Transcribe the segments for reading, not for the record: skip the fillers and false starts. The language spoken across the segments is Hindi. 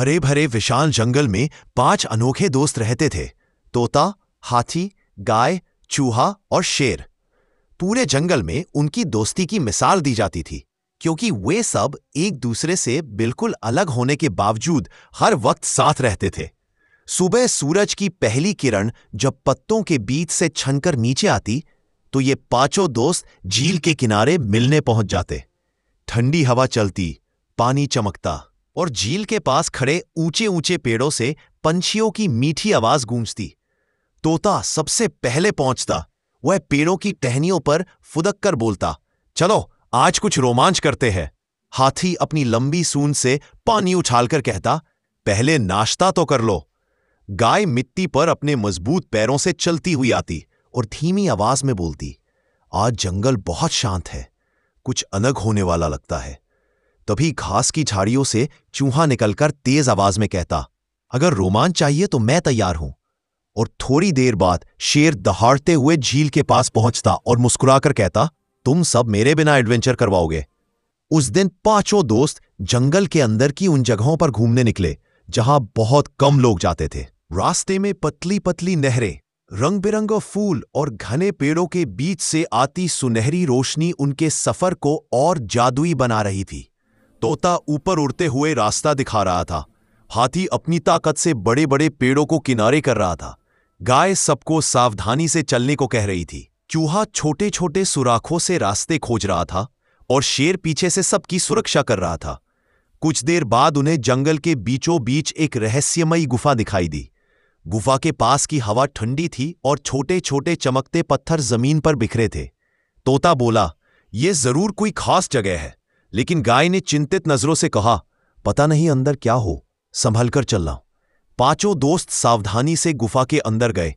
हरे भरे विशाल जंगल में 5 अनोखे दोस्त रहते थे। तोता, हाथी, गाय, चूहा और शेर। पूरे जंगल में उनकी दोस्ती की मिसाल दी जाती थी, क्योंकि वे सब एक दूसरे से बिल्कुल अलग होने के बावजूद हर वक्त साथ रहते थे। सुबह सूरज की पहली किरण जब पत्तों के बीच से छनकर नीचे आती, तो ये पांचों दोस्त झील के किनारे मिलने पहुंच जाते। ठंडी हवा चलती, पानी चमकता और झील के पास खड़े ऊंचे ऊंचे पेड़ों से पंछियों की मीठी आवाज गूंजती। तोता सबसे पहले पहुंचता। वह पेड़ों की टहनियों पर फुदक कर बोलता, चलो आज कुछ रोमांच करते हैं। हाथी अपनी लंबी सूंड से पानी उछालकर कहता, पहले नाश्ता तो कर लो। गाय मिट्टी पर अपने मजबूत पैरों से चलती हुई आती और धीमी आवाज में बोलती, आज जंगल बहुत शांत है, कुछ अलग होने वाला लगता है। तभी घास की झाड़ियों से चूहा निकलकर तेज आवाज में कहता, अगर रोमांच चाहिए तो मैं तैयार हूं। और थोड़ी देर बाद शेर दहाड़ते हुए झील के पास पहुंचता और मुस्कुराकर कहता, तुम सब मेरे बिना एडवेंचर करवाओगे। उस दिन पांचों दोस्त जंगल के अंदर की उन जगहों पर घूमने निकले जहां बहुत कम लोग जाते थे। रास्ते में पतली पतली नहरें, रंग बिरंगे फूल और घने पेड़ों के बीच से आती सुनहरी रोशनी उनके सफर को और जादुई बना रही थी। तोता ऊपर उड़ते हुए रास्ता दिखा रहा था। हाथी अपनी ताकत से बड़े बड़े पेड़ों को किनारे कर रहा था। गाय सबको सावधानी से चलने को कह रही थी। चूहा छोटे छोटे सुराखों से रास्ते खोज रहा था और शेर पीछे से सबकी सुरक्षा कर रहा था। कुछ देर बाद उन्हें जंगल के बीचों बीच एक रहस्यमयी गुफा दिखाई दी। गुफा के पास की हवा ठंडी थी और छोटे छोटे चमकते पत्थर जमीन पर बिखरे थे। तोता बोला, यह जरूर कोई खास जगह है, लेकिन गाय ने चिंतित नजरों से कहा, पता नहीं अंदर क्या हो, संभल कर चलना। पांचों दोस्त सावधानी से गुफा के अंदर गए।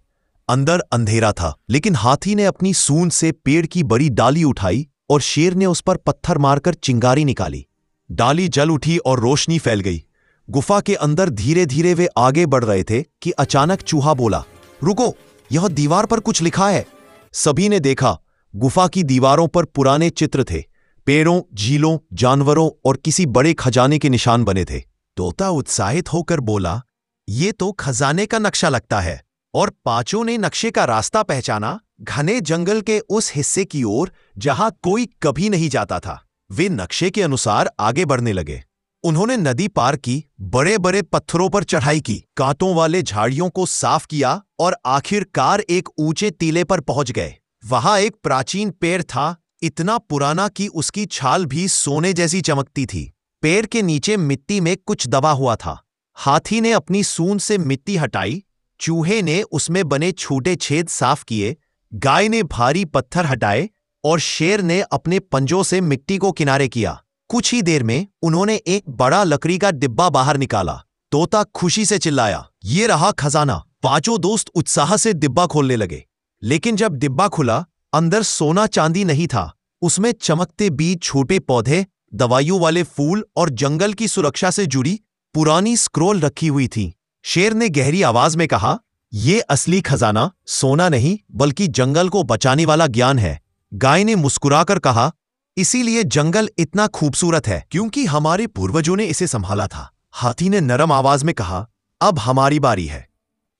अंदर अंधेरा था, लेकिन हाथी ने अपनी सूंड से पेड़ की बड़ी डाली उठाई और शेर ने उस पर पत्थर मारकर चिंगारी निकाली। डाली जल उठी और रोशनी फैल गई। गुफा के अंदर धीरे धीरे वे आगे बढ़ रहे थे कि अचानक चूहा बोला, रुको, यह दीवार पर कुछ लिखा है। सभी ने देखा। गुफा की दीवारों पर पुराने चित्र थे, पेड़ों, झीलों, जानवरों और किसी बड़े खजाने के निशान बने थे। तोता उत्साहित होकर बोला, ये तो खजाने का नक्शा लगता है। और पांचों ने नक्शे का रास्ता पहचाना, घने जंगल के उस हिस्से की ओर जहां कोई कभी नहीं जाता था। वे नक्शे के अनुसार आगे बढ़ने लगे। उन्होंने नदी पार की, बड़े बड़े पत्थरों पर चढ़ाई की, कांटों वाले झाड़ियों को साफ किया और आखिरकार एक ऊंचे टीले पर पहुंच गए। वहां एक प्राचीन पेड़ था, इतना पुराना कि उसकी छाल भी सोने जैसी चमकती थी। पेड़ के नीचे मिट्टी में कुछ दबा हुआ था। हाथी ने अपनी सूंड से मिट्टी हटाई, चूहे ने उसमें बने छोटे छेद साफ किए, गाय ने भारी पत्थर हटाए और शेर ने अपने पंजों से मिट्टी को किनारे किया। कुछ ही देर में उन्होंने एक बड़ा लकड़ी का डिब्बा बाहर निकाला। तोता खुशी से चिल्लाया, ये रहा खजाना। पांचों दोस्त उत्साह से डिब्बा खोलने लगे, लेकिन जब डिब्बा खुला, अंदर सोना चांदी नहीं था। उसमें चमकते बीज, छोटे पौधे, दवाइयों वाले फूल और जंगल की सुरक्षा से जुड़ी पुरानी स्क्रोल रखी हुई थी। शेर ने गहरी आवाज में कहा, यह असली खजाना सोना नहीं बल्कि जंगल को बचाने वाला ज्ञान है। गाय ने मुस्कुराकर कहा, इसीलिए जंगल इतना खूबसूरत है क्योंकि हमारे पूर्वजों ने इसे संभाला था। हाथी ने नरम आवाज में कहा, अब हमारी बारी है।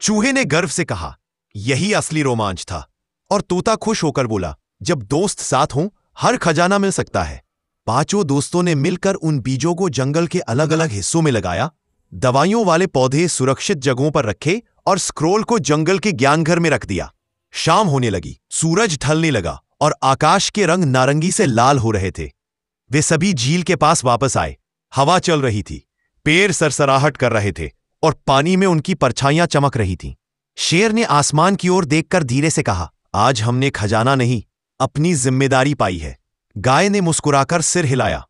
चूहे ने गर्व से कहा, यही असली रोमांच था। और तोता खुश होकर बोला, जब दोस्त साथ हों हर खजाना मिल सकता है। पांचों दोस्तों ने मिलकर उन बीजों को जंगल के अलग अलग हिस्सों में लगाया, दवाइयों वाले पौधे सुरक्षित जगहों पर रखे और स्क्रोल को जंगल के ज्ञानघर में रख दिया। शाम होने लगी, सूरज ढलने लगा और आकाश के रंग नारंगी से लाल हो रहे थे। वे सभी झील के पास वापस आए। हवा चल रही थी, पेड़ सरसराहट कर रहे थे और पानी में उनकी परछाइयां चमक रही थीं। शेर ने आसमान की ओर देखकर धीरे से कहा, आज हमने खजाना नहीं, अपनी जिम्मेदारी पाई है। गाय ने मुस्कुराकर सिर हिलाया।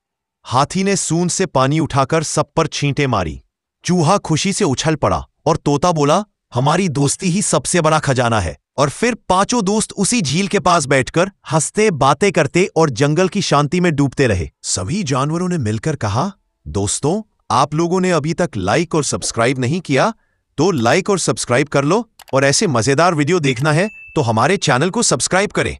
हाथी ने सूंड से पानी उठाकर सब पर छींटे मारी। चूहा खुशी से उछल पड़ा और तोता बोला, हमारी दोस्ती ही सबसे बड़ा खजाना है। और फिर पांचों दोस्त उसी झील के पास बैठकर हंसते, बातें करते और जंगल की शांति में डूबते रहे। सभी जानवरों ने मिलकर कहा, दोस्तों, आप लोगों ने अभी तक लाइक और सब्सक्राइब नहीं किया तो लाइक और सब्सक्राइब कर लो, और ऐसे मजेदार वीडियो देखना है तो हमारे चैनल को सब्सक्राइब करें।